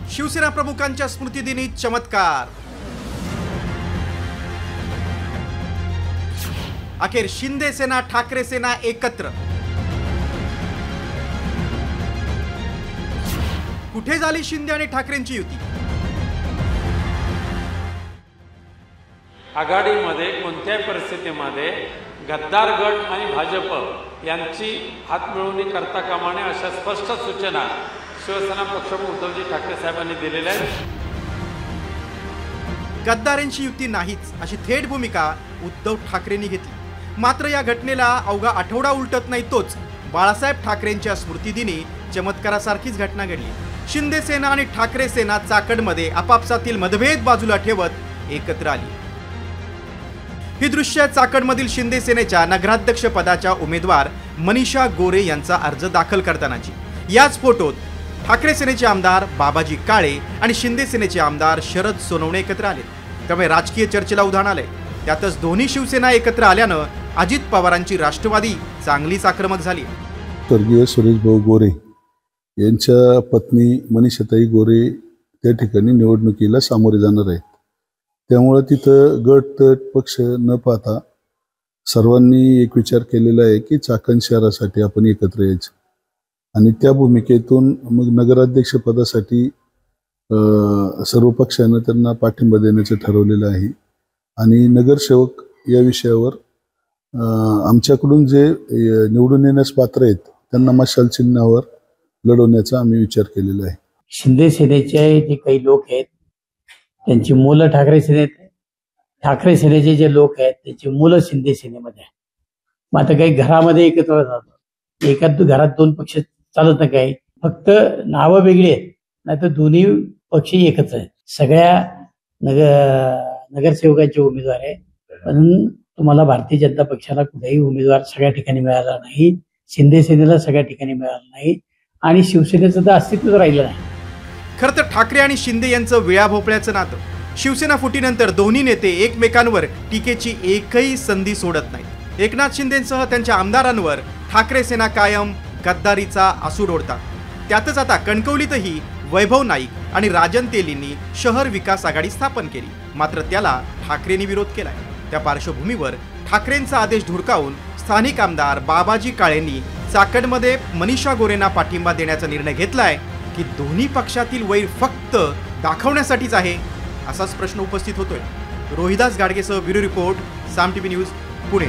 शिवसेना प्रमुखांच्या स्मृतिदिनी चमत्कार। अखेर शिंदे सेना ठाकरे सेना एकत्र। कुठे झाली शिंदे आणि ठाकरेंची युती? आघाडीमध्ये कोणत्याही परिस्थितीमध्ये गद्दार गट आणि भाजप यांची हातमिळवणी करता कामा नये अशा स्पष्ट सूचना शिवसेना पक्षप्रमुख उद्धवजी ठाकरे साहेबांनी दिलेल्या आहेत। गद्दारांची युती नाहीच अशी थेट भूमिका उद्धव ठाकरेंनी घेतली। मात्र या घटनेला अवघा आठवडा उलटत नाही तोच बाळासाहेब ठाकरेंच्या स्मृतिदिनी चमत्कारासारखीच घटना घडली। शिंदे सेना आणि ठाकरे सेना चाकडमध्ये आपापसातील मतभेद बाजूला ठेवत एकत्र आली। ही दृश्य चाकडमधील शिंदे सेनेच्या नगराध्यक्ष पदाच्या उमेदवार मनीषा गोरे यांचा अर्ज दाखल करतानाची। याच फोटोत ठाकरे सेनेचे आमदार बाबाजी काळे आणि शिंदे सेनेचे आमदार शरद सोनवणे एकत्र आले। त्यामुळे राजकीय चर्चेला उधाण आले। त्यातच दोन्ही शिवसेना एकत्र आल्यानं अजित पवारांची राष्ट्रवादी चांगलीच आक्रमक झाली। स्वर्गीय सुरेशभाऊ गोरे यांच्या पत्नी मनीषाताई गोरे त्या ठिकाणी निवडणुकीला सामोरे जाणार आहेत। त्यामुळे तिथं गट तट पक्ष न पाहता सर्वांनी एक विचार केलेला आहे की चाकण शहरासाठी आपण एकत्र यायचं आणि त्या भूमिकेतून मग नगराध्यक्ष पदासाठी सर्व पक्षांना त्यांना पाठिंबा देण्याचं ठरवलेलं आहे। आणि नगरसेवक या विषयावर आमच्याकडून जे निवडून येण्यास पात्र आहेत त्यांना मशाल चिन्हावर लढवण्याचा आम्ही विचार केलेला आहे। शिंदे सेनेचे जे काही लोक आहेत त्यांची मुलं ठाकरे सेनेत, ठाकरे सेनेचे जे लोक आहेत त्यांची मुलं शिंदे सेनेमध्ये आहेत। मग आता काही घरामध्ये एकत्र जातात, एकाच घरात दोन पक्ष चालत नाही, काही फक्त नावं वेगळी आहेत, नाही तर दोन्ही पक्ष एकच आहेत। सगळ्या नगरसेवकांचे उमेदवार आहे, पण तुम्हाला भारतीय जनता पक्षाला कुठेही उमेदवार सगळ्या ठिकाणी मिळाला नाही, शिंदे सेनेला सगळ्या ठिकाणी मिळाला नाही आणि शिवसेनेचं तर अस्तित्वच राहिलं नाही। खरं तर ठाकरे आणि शिंदे यांचं विळा भोपळ्याचं नातं। शिवसेना फुटीनंतर दोन्ही नेते एकमेकांवर टीकेची एकही संधी सोडत नाहीत। एकनाथ शिंदेंसह त्यांच्या आमदारांवर ठाकरे सेना कायम गद्दारीचा आसूड ओढतात। त्यातच आता कणकवलीतही वैभव नाईक आणि राजन तेलींनी शहर विकास आघाडी स्थापन केली। मात्र त्याला ठाकरेंनी विरोध केलाय। त्या पार्श्वभूमीवर ठाकरेंचा आदेश धुडकावून स्थानिक आमदार बाबाजी काळेंनी चाकडमध्ये मनीषा गोरेंना पाठिंबा देण्याचा निर्णय घेतलाय की दोन्ही पक्षातील वैर फक्त दाखवण्यासाठीच आहे, असाच प्रश्न उपस्थित होतोय। रोहिदास गाडगेसह ब्युरो रिपोर्ट, साम टीव्ही न्यूज, पुणे।